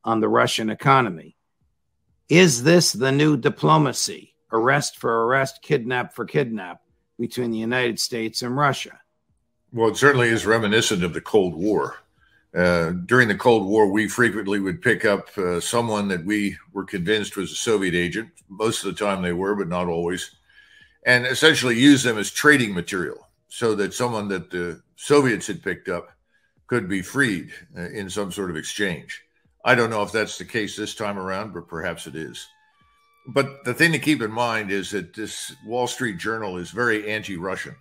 on the Russian economy. Is this the new diplomacy? Arrest for arrest, kidnap for kidnap between the United States and Russia? Well, it certainly is reminiscent of the Cold War. During the Cold War, we frequently would pick up someone that we were convinced was a Soviet agent. Most of the time they were, but not always. And essentially use them as trading material so that someone that the Soviets had picked up could be freed in some sort of exchange. I don't know if that's the case this time around, but perhaps it is. But the thing to keep in mind is that this Wall Street Journal is very anti-Russian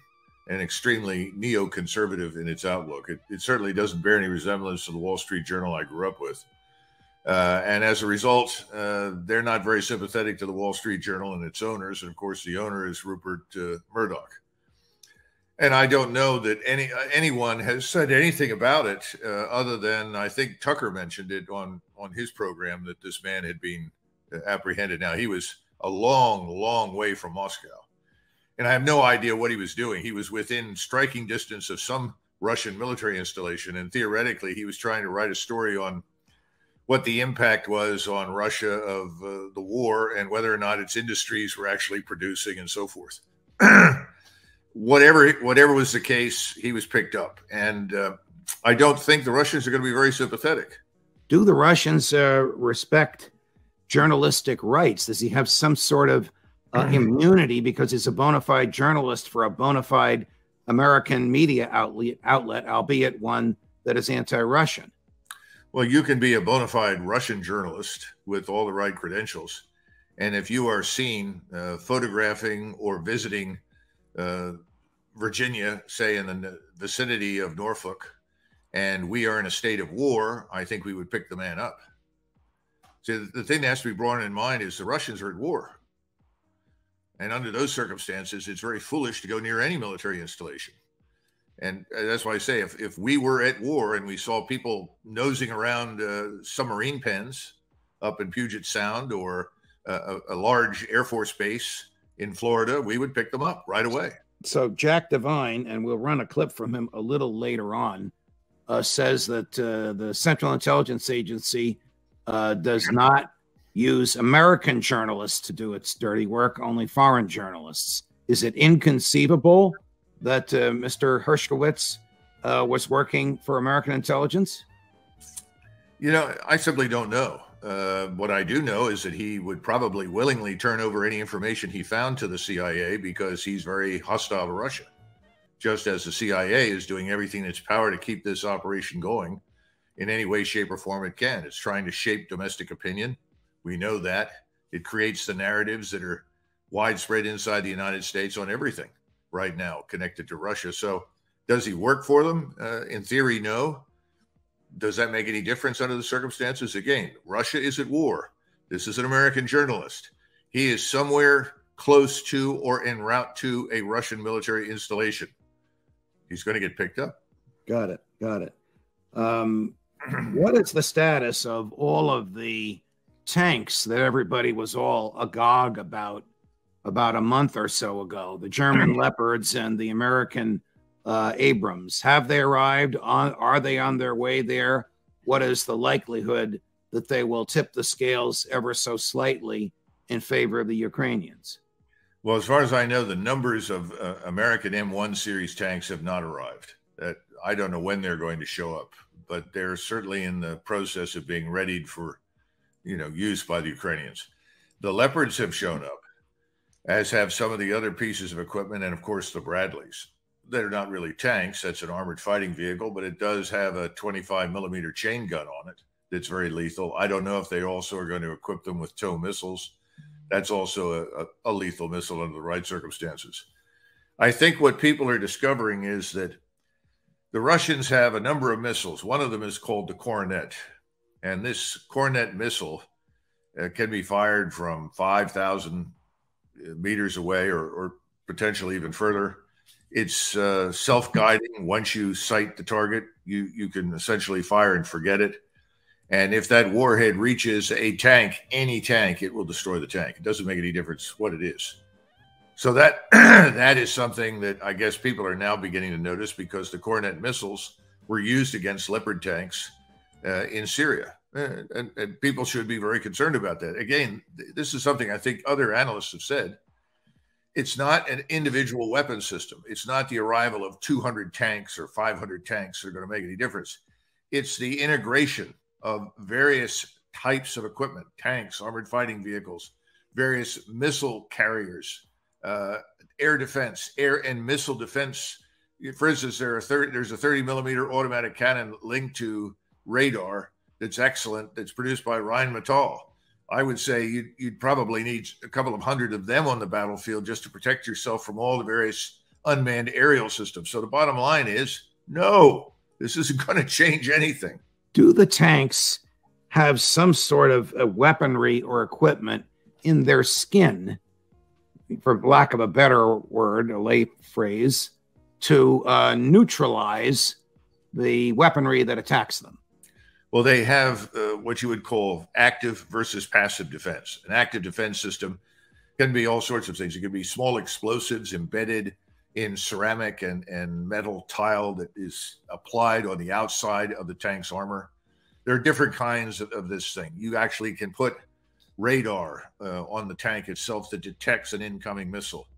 and extremely neoconservative in its outlook. It certainly doesn't bear any resemblance to the Wall Street Journal I grew up with. And as a result, they're not very sympathetic to the Wall Street Journal and its owners. And of course, the owner is Rupert Murdoch. And I don't know that anyone has said anything about it other than I think Tucker mentioned it on his program that this man had been apprehended. Now, he was a long, long way from Moscow. And I have no idea what he was doing. He was within striking distance of some Russian military installation. And theoretically, he was trying to write a story on what the impact was on Russia of the war and whether or not its industries were actually producing and so forth. Whatever was the case, he was picked up. And I don't think the Russians are going to be very sympathetic. Do the Russians respect journalistic rights? Does he have some sort of immunity because he's a bona fide journalist for a bona fide American media outlet, albeit one that is anti-Russian? Well, you can be a bona fide Russian journalist with all the right credentials. And if you are seen photographing or visiting Virginia, say in the vicinity of Norfolk, and we are in a state of war, I think we would pick the man up. So the thing that has to be brought in mind is the Russians are at war. And under those circumstances, it's very foolish to go near any military installation. And that's why I say if we were at war and we saw people nosing around submarine pens up in Puget Sound or a large Air Force base in Florida, we would pick them up right away. So Jack Devine, and we'll run a clip from him a little later on, says that the Central Intelligence Agency does not use American journalists to do its dirty work, only foreign journalists. Is it inconceivable that Mr. Hershkowitz was working for American intelligence? You know, I simply don't know. What I do know is that he would probably willingly turn over any information he found to the CIA because he's very hostile to Russia, just as the CIA is doing everything in its power to keep this operation going in any way, shape, or form it can. It's trying to shape domestic opinion. We know that. It creates the narratives that are widespread inside the United States on everything right now connected to Russia. So does he work for them? In theory, no. Does that make any difference under the circumstances? Again, Russia is at war. This is an American journalist. He is somewhere close to or en route to a Russian military installation. He's going to get picked up. Got it. Got it. What is the status of all of the tanks that everybody was all agog about a month or so ago? The German Leopards and the American Abrams. Have they arrived? Are they on their way there? What is the likelihood that they will tip the scales ever so slightly in favor of the Ukrainians? Well, as far as I know, the numbers of American M1 series tanks have not arrived. I don't know when they're going to show up, but they're certainly in the process of being readied for, use by the Ukrainians. The Leopards have shown up, as have some of the other pieces of equipment, and of course the Bradleys. They're not really tanks. That's an armored fighting vehicle, but it does have a 25 millimeter chain gun on it that's very lethal. I don't know if they also are going to equip them with TOW missiles. That's also a lethal missile under the right circumstances. I think what people are discovering is that the Russians have a number of missiles. One of them is called the Coronet. And this Coronet missile can be fired from 5,000 meters away or potentially even further. It's self-guiding. Once you sight the target, you can essentially fire and forget it. And if that warhead reaches a tank, any tank, it will destroy the tank. It doesn't make any difference what it is. So that that is something that I guess people are now beginning to notice because the Coronet missiles were used against Leopard tanks in Syria And people should be very concerned about that. Again, this is something I think other analysts have said. It's not an individual weapon system. It's not the arrival of 200 tanks or 500 tanks that are going to make any difference. It's the integration of various types of equipment, tanks, armored fighting vehicles, various missile carriers, air defense, air and missile defense. For instance, there's a 30 millimeter automatic cannon linked to radar that's excellent, that's produced by Rheinmetall. I would say you'd probably need a couple of hundred of them on the battlefield just to protect yourself from all the various unmanned aerial systems. So the bottom line is, no, this isn't going to change anything. Do the tanks have some sort of weaponry or equipment in their skin, for lack of a better word, a lay phrase, to neutralize the weaponry that attacks them? Well, they have what you would call active versus passive defense. An active defense system can be all sorts of things. It can be small explosives embedded in ceramic and metal tile that is applied on the outside of the tank's armor. There are different kinds of this thing. You actually can put radar on the tank itself that detects an incoming missile.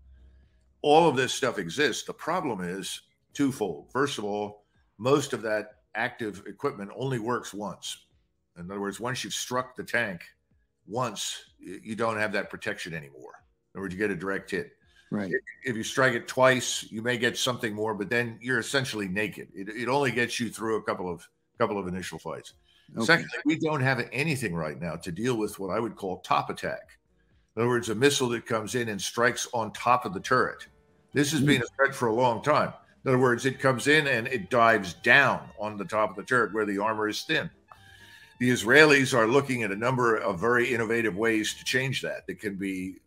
All of this stuff exists. The problem is twofold. First of all, most of that active equipment only works once. In other words, once you've struck the tank once, you don't have that protection anymore. In other words, you get a direct hit. Right. If you strike it twice, you may get something more, but then you're essentially naked. It only gets you through a couple of initial fights. Okay. Secondly, we don't have anything right now to deal with what I would call top attack. In other words, a missile that comes in and strikes on top of the turret. This has been a threat for a long time. In other words, it comes in and it dives down on the top of the turret where the armor is thin. The Israelis are looking at a number of very innovative ways to change that can be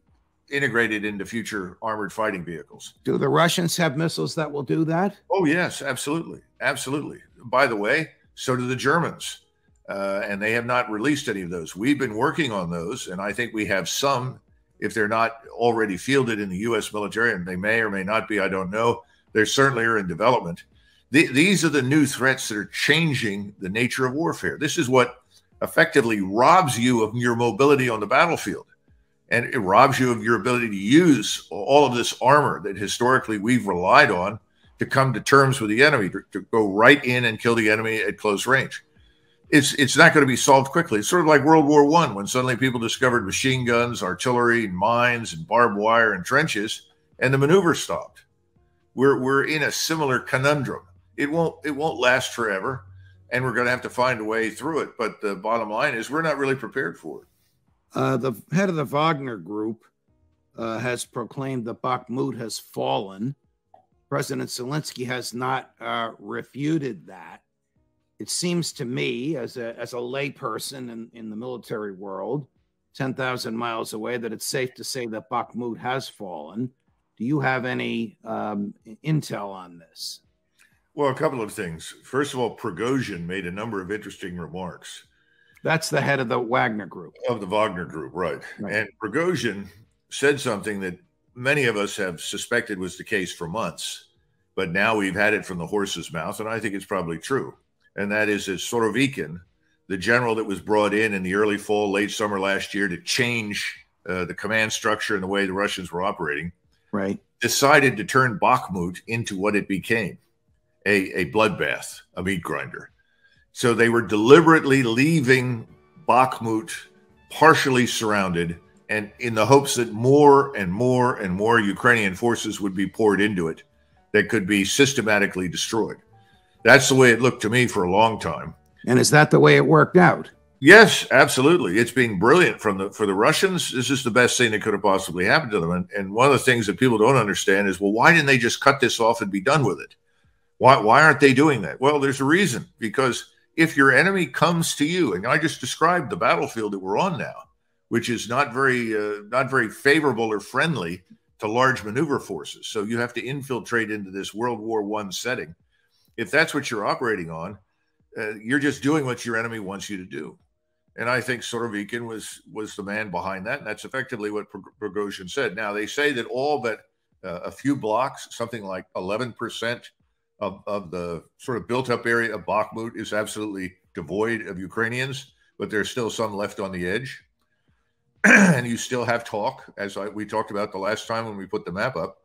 integrated into future armored fighting vehicles. Do the Russians have missiles that will do that? Oh, yes, absolutely. Absolutely. By the way, so do the Germans. And they have not released any of those. We've been working on those, and I think we have some, if they're not already fielded in the U.S. military, and they may or may not be, I don't know. They certainly are in development. These are the new threats that are changing the nature of warfare. This is what effectively robs you of your mobility on the battlefield. And it robs you of your ability to use all of this armor that historically we've relied on to come to terms with the enemy, to go right in and kill the enemy at close range. It's not going to be solved quickly. It's sort of like World War I, when suddenly people discovered machine guns, artillery, mines, and barbed wire and trenches, and the maneuver stopped. We're in a similar conundrum. It won't last forever, and we're going to have to find a way through it. But the bottom line is we're not really prepared for it. The head of the Wagner Group has proclaimed that Bakhmut has fallen. President Zelensky has not refuted that. It seems to me, as a layperson in the military world, 10,000 miles away, that it's safe to say that Bakhmut has fallen. Do you have any intel on this? Well, a couple of things. First of all, Prigozhin made a number of interesting remarks. That's the head of the Wagner Group. Of the Wagner Group, right. And Prigozhin said something that many of us have suspected was the case for months, but now we've had it from the horse's mouth, and I think it's probably true. And that is that Sorovikin, the general that was brought in the early fall, late summer last year to change the command structure and the way the Russians were operating, right, decided to turn Bakhmut into what it became, a bloodbath, a meat grinder. So they were deliberately leaving Bakhmut partially surrounded, and in the hopes that more and more and more Ukrainian forces would be poured into it that could be systematically destroyed. That's the way it looked to me for a long time. And is that the way it worked out? Yes, absolutely. It's been brilliant for the Russians. This is the best thing that could have possibly happened to them. And one of the things that people don't understand is, well, why didn't they just cut this off and be done with it? Why aren't they doing that? Well, there's a reason. Because if your enemy comes to you, and I just described the battlefield that we're on now, which is not very favorable or friendly to large maneuver forces. So you have to infiltrate into this World War I setting. If that's what you're operating on, you're just doing what your enemy wants you to do. And I think Sorovikin was the man behind that. And that's effectively what Prigozhin said. Now, they say that all but a few blocks, something like 11% of the sort of built up area of Bakhmut is absolutely devoid of Ukrainians. but there's still some left on the edge. And you still have talk, as we talked about the last time when we put the map up.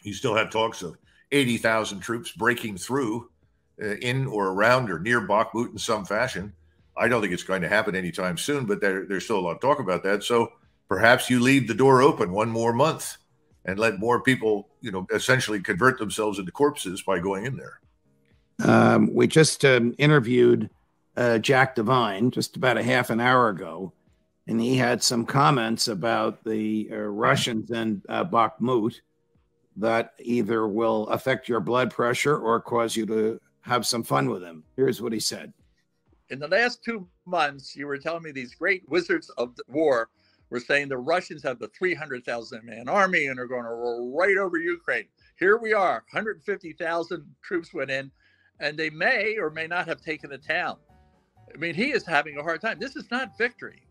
You still have talks of 80,000 troops breaking through in or around or near Bakhmut in some fashion. I don't think it's going to happen anytime soon, but there's still a lot of talk about that. So perhaps you leave the door open one more month and let more people, essentially convert themselves into corpses by going in there. We just interviewed Jack Devine just about a half an hour ago, and he had some comments about the Russians in Bakhmut that either will affect your blood pressure or cause you to have some fun with him. Here's what he said. In the last 2 months, you were telling me these great wizards of the war were saying the Russians have the 300,000 man army and are going to roll right over Ukraine. Here we are, 150,000 troops went in, and they may or may not have taken the town. I mean, he is having a hard time. This is not victory.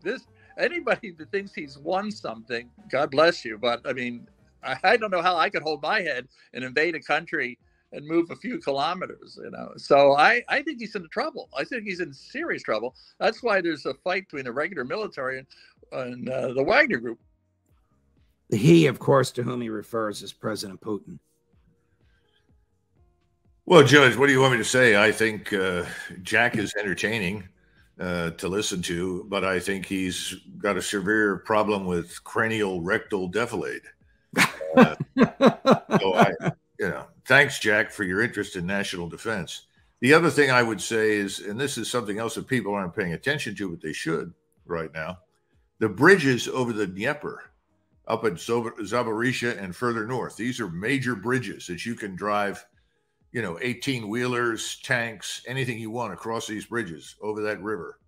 Anybody that thinks he's won something, God bless you. But I mean, I don't know how I could hold my head and invade a country and move a few kilometers, So I think he's in trouble. I think he's in serious trouble. That's why there's a fight between the regular military and the Wagner Group. He, of course, to whom he refers is President Putin. Well, Judge, what do you want me to say? I think Jack is entertaining to listen to, but I think he's got a severe problem with cranial rectal defilade. Thanks, Jack, for your interest in national defense. The other thing I would say is, and this is something else that people aren't paying attention to, but they should right now, the bridges over the Dnieper up at Zaporizhia and further north. These are major bridges that you can drive, 18-wheelers, tanks, anything you want across these bridges over that river.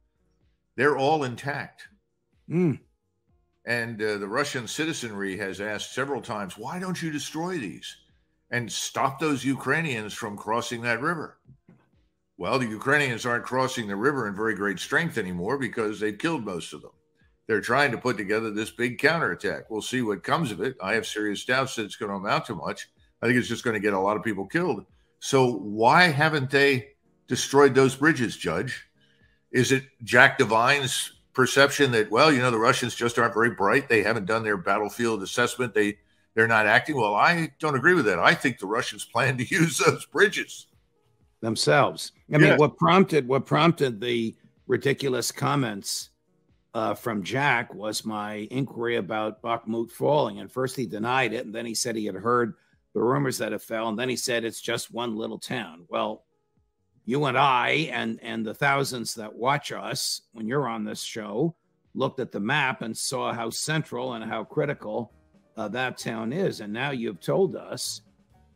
They're all intact. And the Russian citizenry has asked several times, why don't you destroy these and stop those Ukrainians from crossing that river? Well, the Ukrainians aren't crossing the river in very great strength anymore because they've killed most of them. They're trying to put together this big counterattack. We'll see what comes of it. I have serious doubts that it's going to amount to much. I think it's just going to get a lot of people killed. So why haven't they destroyed those bridges, Judge? Is it Jack Devine's perception that, the Russians just aren't very bright? They haven't done their battlefield assessment. They're not acting. Well, I don't agree with that. I think the Russians plan to use those bridges themselves. I mean, what prompted the ridiculous comments from Jack was my inquiry about Bakhmut falling. And first he denied it, and then he said he had heard the rumors that it fell, and then he said it's just one little town. Well, you and I and the thousands that watch us when you're on this show looked at the map and saw how central and how critical that town is. And now you've told us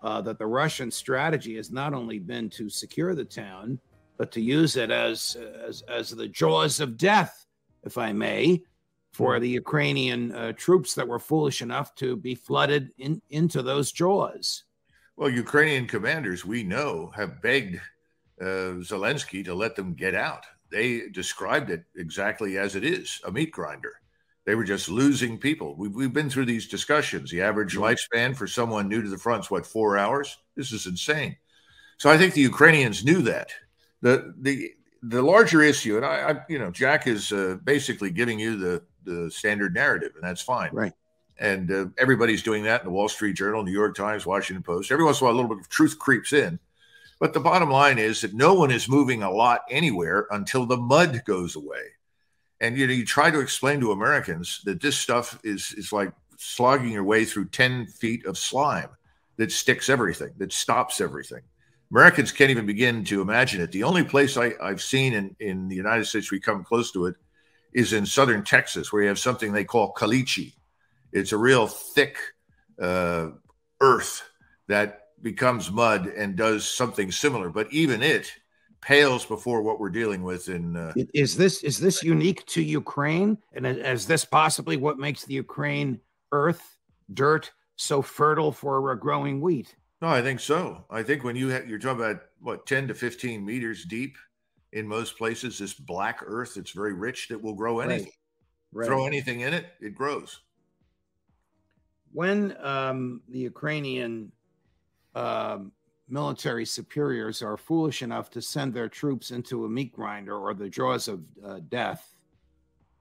that the Russian strategy has not only been to secure the town, but to use it as the jaws of death, if I may, for the Ukrainian troops that were foolish enough to be flooded into those jaws. Well, Ukrainian commanders, we know, have begged Zelensky to let them get out. They described it exactly as it is, a meat grinder. They were just losing people. We've been through these discussions. The average lifespan for someone new to the front is, 4 hours? This is insane. So I think the Ukrainians knew that. The larger issue, and I Jack is basically giving you the standard narrative, and that's fine. Right. And everybody's doing that in the Wall Street Journal, New York Times, Washington Post. Every once in a while, a little bit of truth creeps in. But the bottom line is that no one is moving a lot anywhere until the mud goes away. And, you try to explain to Americans that this stuff is like slogging your way through 10 feet of slime that sticks everything, that stops everything. Americans can't even begin to imagine it. The only place I've seen in the United States we come close to it is in southern Texas, where you have something they call caliche. It's a real thick earth that becomes mud and does something similar. But even it pales before what we're dealing with in is this unique to Ukraine, and is this possibly what makes the Ukraine earth dirt so fertile for growing wheat? No, I think so. I think when you're talking about 10 to 15 meters deep in most places, this black earth, it's very rich, that will grow anything. Right. Throw anything in it, it grows. When the Ukrainian military superiors are foolish enough to send their troops into a meat grinder or the jaws of death.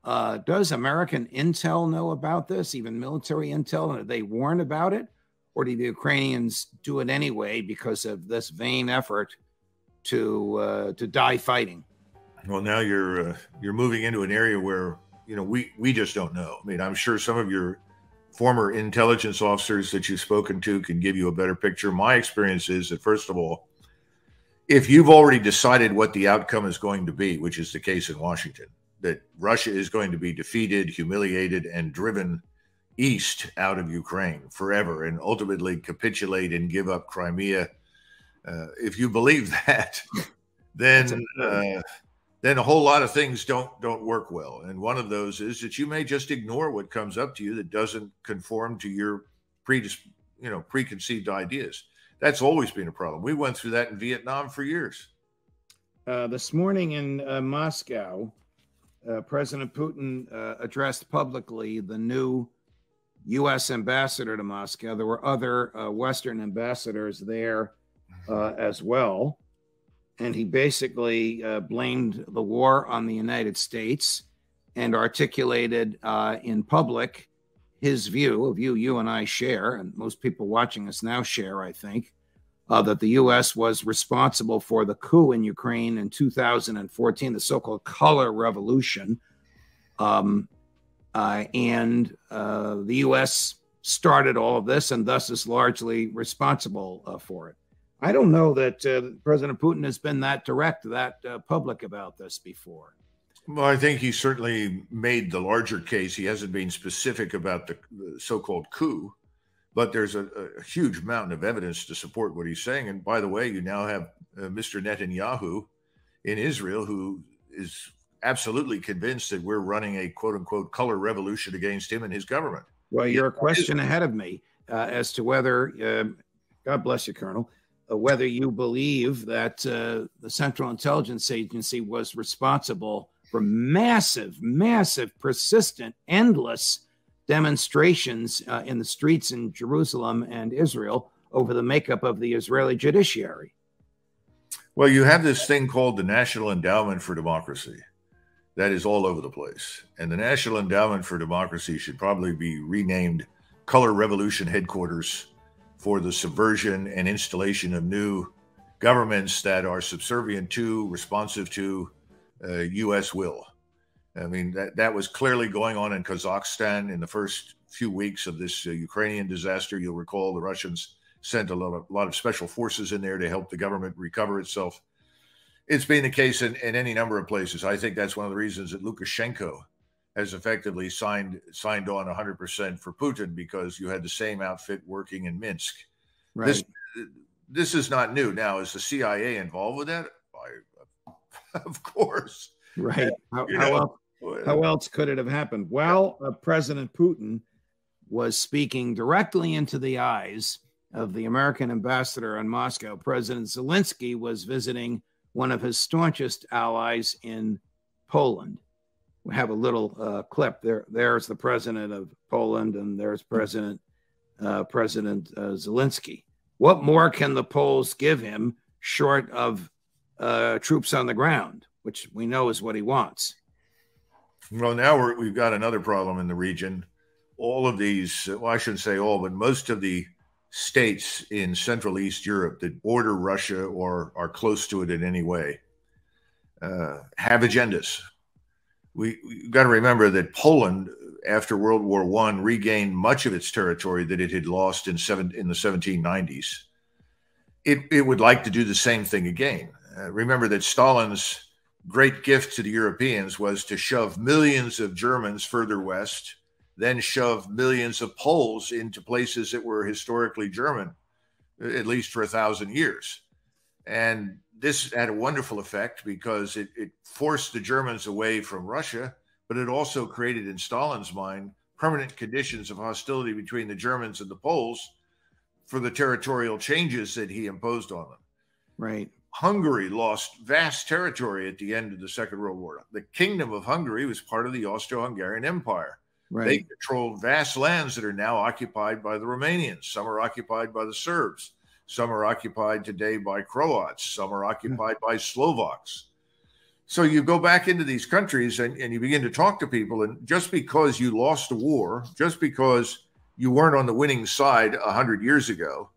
Does American intel know about this, even military intel? And are they warned about it? Or do the Ukrainians do it anyway because of this vain effort to die fighting? Well, now you're moving into an area where, we just don't know. I mean, I'm sure some of your former intelligence officers that you've spoken to can give you a better picture. My experience is that, first of all, if you've already decided what the outcome is going to be, which is the case in Washington, that Russia is going to be defeated, humiliated, and driven east out of Ukraine forever and ultimately capitulate and give up Crimea. If you believe that, then a whole lot of things don't work well. And one of those is that you may just ignore what comes up to you that doesn't conform to your preconceived ideas. That's always been a problem. We went through that in Vietnam for years. This morning in Moscow, President Putin addressed publicly the new U.S. ambassador to Moscow. There were other Western ambassadors there as well. And he basically blamed the war on the United States and articulated in public his view, a view you and I share, and most people watching us now share, I think, that the U.S. was responsible for the coup in Ukraine in 2014, the so-called color revolution. And the U.S. started all of this and thus is largely responsible for it. I don't know that President Putin has been that direct, that public about this before. Well, I think he certainly made the larger case. He hasn't been specific about the so-called coup, but there's a huge mountain of evidence to support what he's saying. And by the way, you now have Mr. Netanyahu in Israel, who is absolutely convinced that we're running a quote-unquote color revolution against him and his government. Well, you're a question ahead of me as to whether, God bless you, Colonel, whether you believe that the Central Intelligence Agency was responsible for massive, persistent, endless demonstrations in the streets in Jerusalem and Israel over the makeup of the Israeli judiciary. Well, you have this thing called the National Endowment for Democracy that is all over the place. And the National Endowment for Democracy should probably be renamed Color Revolution Headquarters for the subversion and installation of new governments that are subservient to, responsive to U.S. will. I mean, that was clearly going on in Kazakhstan in the first few weeks of this Ukrainian disaster. You'll recall the Russians sent a lot of special forces in there to help the government recover itself. It's been the case in any number of places. I think that's one of the reasons that Lukashenko has effectively signed on 100% for Putin, because you had the same outfit working in Minsk. Right. This is not new. Now, is the CIA involved with that? Of course. Right. How else could it have happened? Well, President Putin was speaking directly into the eyes of the American ambassador in Moscow. President Zelensky was visiting one of his staunchest allies in Poland. We have a little clip there. There's the president of Poland, and there's President Zelensky. What more can the Poles give him short of troops on the ground, which we know is what he wants? Well, now we've got another problem in the region. All of these, well, I shouldn't say all, but most of the states in Central East Europe that border Russia or are close to it in any way have agendas. We've got to remember that Poland, after World War I, regained much of its territory that it had lost in the 1790s. It would like to do the same thing again. Remember that Stalin's great gift to the Europeans was to shove millions of Germans further west, then shove millions of Poles into places that were historically German, at least for 1,000 years. And this had a wonderful effect because it forced the Germans away from Russia, but it also created in Stalin's mind permanent conditions of hostility between the Germans and the Poles for the territorial changes that he imposed on them. Right. Hungary lost vast territory at the end of the Second World War. The Kingdom of Hungary was part of the Austro-Hungarian Empire. Right. They controlled vast lands that are now occupied by the Romanians. Some are occupied by the Serbs. Some are occupied today by Croats. Some are occupied by Slovaks. So you go back into these countries and you begin to talk to people. And just because you lost a war, just because you weren't on the winning side 100 years ago,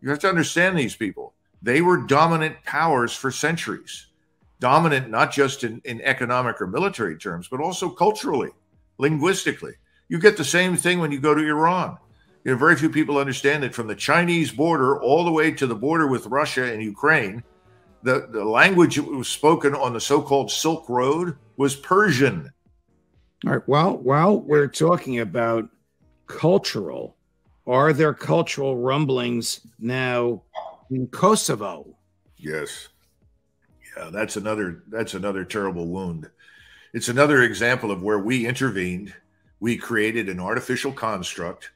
you have to understand these people. They were dominant powers for centuries. Dominant not just in economic or military terms, but also culturally, linguistically. You get the same thing when you go to Iran. You know, very few people understand that from the Chinese border all the way to the border with Russia and Ukraine, the language that was spoken on the so-called Silk Road was Persian. All right. Well, while we're talking about cultural, are there cultural rumblings now in Kosovo? Yes. Yeah, that's another terrible wound. It's another example of where we intervened. We created an artificial construct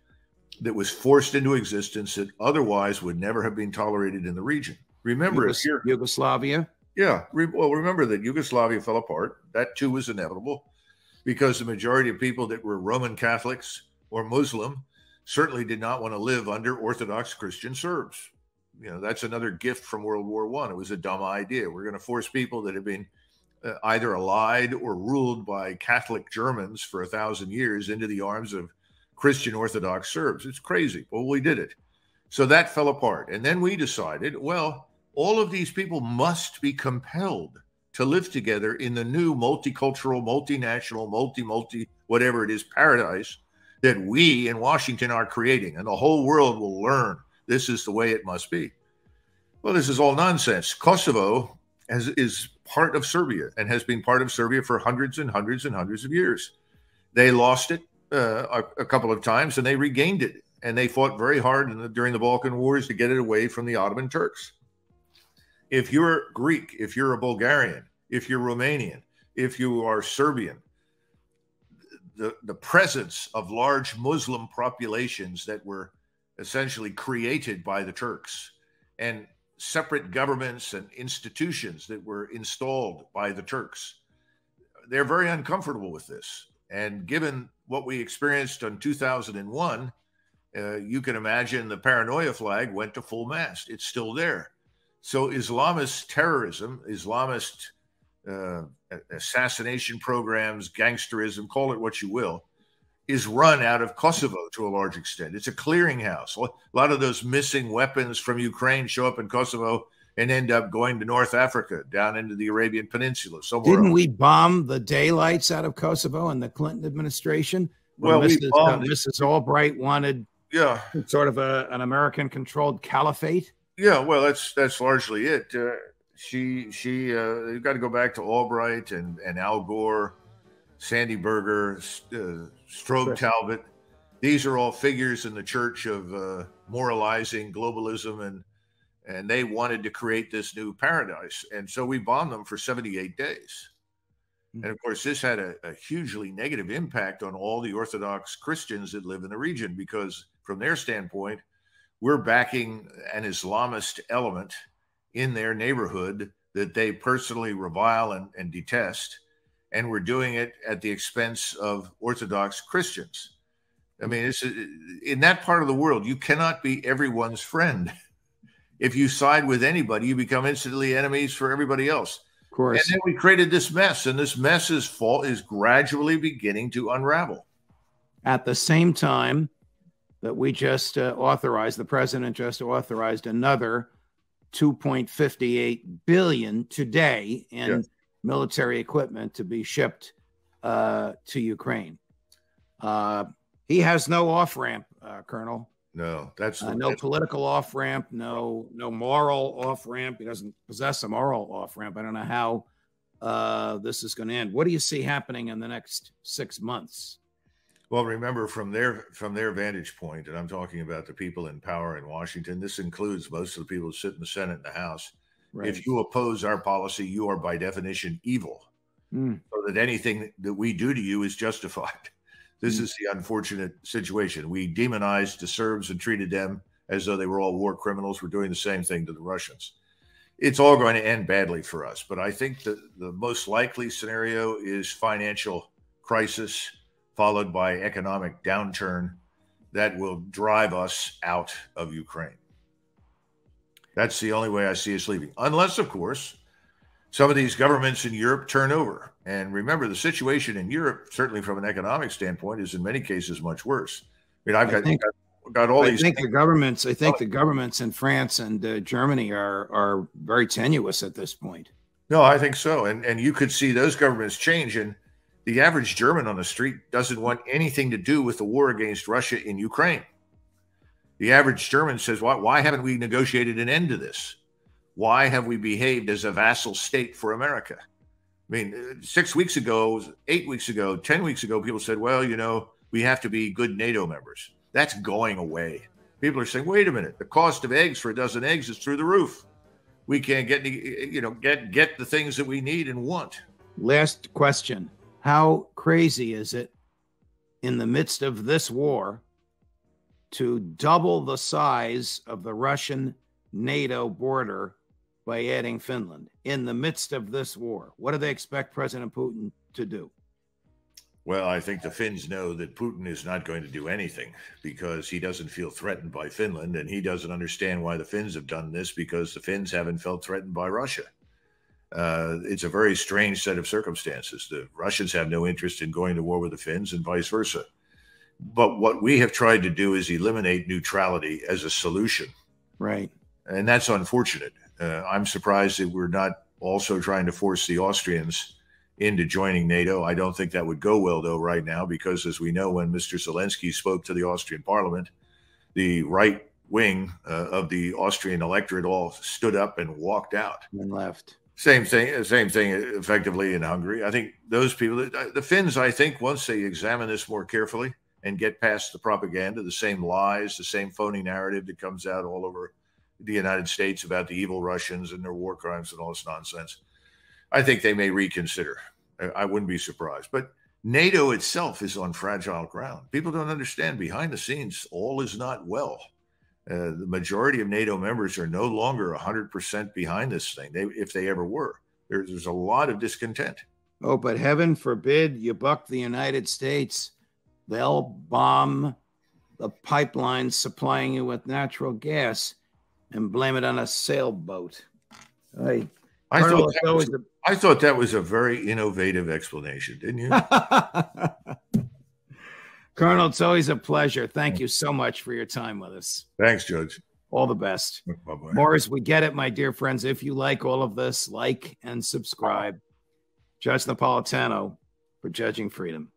that was forced into existence that otherwise would never have been tolerated in the region. Remember, Yugoslavia? Yeah. Well, remember that Yugoslavia fell apart. That too was inevitable because the majority of people that were Roman Catholics or Muslim certainly did not want to live under Orthodox Christian Serbs. You know, that's another gift from World War I. It was a dumb idea. We're going to force people that have been either allied or ruled by Catholic Germans for 1,000 years into the arms of Christian Orthodox Serbs. It's crazy. Well, we did it. So that fell apart. And then we decided, well, all of these people must be compelled to live together in the new multicultural, multinational, multi, whatever it is, paradise that we in Washington are creating. And the whole world will learn this is the way it must be. Well, this is all nonsense. Kosovo is part of Serbia and has been part of Serbia for hundreds and hundreds and hundreds of years. They lost it a couple of times and they regained it. And they fought very hard during the Balkan Wars to get it away from the Ottoman Turks. If you're Greek, if you're a Bulgarian, if you're Romanian, if you are Serbian, the presence of large Muslim populations that were essentially created by the Turks and separate governments and institutions that were installed by the Turks, they're very uncomfortable with this. And given what we experienced in 2001, you can imagine the paranoia flag went to full mast. It's still there. So Islamist terrorism, Islamist assassination programs, gangsterism, call it what you will, is run out of Kosovo to a large extent. It's a clearinghouse. A lot of those missing weapons from Ukraine show up in Kosovo and end up going to North Africa, down into the Arabian Peninsula, somewhere Didn't else. we bomb the daylights out of Kosovo in the Clinton administration? Well, Mrs. Albright wanted sort of an American-controlled caliphate. Yeah, well, that's largely it. You've got to go back to Albright and Al Gore, Sandy Berger, Strobe Talbot. These are all figures in the church of moralizing globalism, and they wanted to create this new paradise. And so we bombed them for 78 days. And of course, this had a hugely negative impact on all the Orthodox Christians that live in the region, because from their standpoint, we're backing an Islamist element in their neighborhood that they personally revile and detest. And we're doing it at the expense of Orthodox Christians. I mean, in that part of the world, you cannot be everyone's friend. If you side with anybody, you become instantly enemies for everybody else. Of course. And then we created this mess, and this mess's fault is gradually beginning to unravel. At the same time that we just the president just authorized another $2.58 billion today in military equipment to be shipped to Ukraine. He has no off-ramp, Colonel. No, that's no political off-ramp, no moral off-ramp. He doesn't possess a moral off-ramp. I don't know how this is going to end. What do you see happening in the next 6 months? Well, remember, from their vantage point, and I'm talking about the people in power in Washington, this includes most of the people who sit in the Senate and the House. Right. If you oppose our policy, you are by definition evil. So that anything that we do to you is justified. This is the unfortunate situation. We demonized the Serbs and treated them as though they were all war criminals. We're doing the same thing to the Russians. It's all going to end badly for us. But I think the most likely scenario is financial crisis, followed by economic downturn that will drive us out of Ukraine. That's the only way I see us leaving. Unless, of course, some of these governments in Europe turn over. And remember, the situation in Europe, certainly from an economic standpoint, is in many cases much worse. I mean, I've got all these. I think the governments in France and Germany are very tenuous at this point. No, I think so. And you could see those governments change. And the average German on the street doesn't want anything to do with the war against Russia in Ukraine. The average German says, why haven't we negotiated an end to this? Why have we behaved as a vassal state for America? I mean, 6 weeks ago, 8 weeks ago, 10 weeks ago, people said, well, we have to be good NATO members. That's going away. People are saying, wait a minute, the cost of eggs for a dozen eggs is through the roof. We can't get the things that we need and want. Last question. How crazy is it in the midst of this war to double the size of the Russian NATO border by adding Finland in the midst of this war? What do they expect President Putin to do? Well, I think the Finns know that Putin is not going to do anything because he doesn't feel threatened by Finland, and he doesn't understand why the Finns have done this because the Finns haven't felt threatened by Russia. It's a very strange set of circumstances. The Russians have no interest in going to war with the Finns and vice versa. But what we have tried to do is eliminate neutrality as a solution. Right. And that's unfortunate. I'm surprised that we're not also trying to force the Austrians into joining NATO. I don't think that would go well, though, right now, because as we know, when Mr. Zelensky spoke to the Austrian parliament, the right wing of the Austrian electorate all stood up and walked out. And left. Same thing effectively in Hungary. I think those people, the Finns, I think once they examine this more carefully and get past the propaganda, the same lies, the same phony narrative that comes out all over the United States about the evil Russians and their war crimes and all this nonsense, I think they may reconsider. I wouldn't be surprised. But NATO itself is on fragile ground. People don't understand behind the scenes, all is not well. The majority of NATO members are no longer 100% behind this thing, if they ever were. There's a lot of discontent. Oh, but heaven forbid you buck the United States. They'll bomb the pipelines supplying you with natural gas and blame it on a sailboat. I thought that was a very innovative explanation, didn't you? Colonel, it's always a pleasure. Thank you so much for your time with us. Thanks, Judge. All the best. Bye-bye. Morris, we get it, my dear friends. If you like all of this, like and subscribe. Judge Napolitano for Judging Freedom.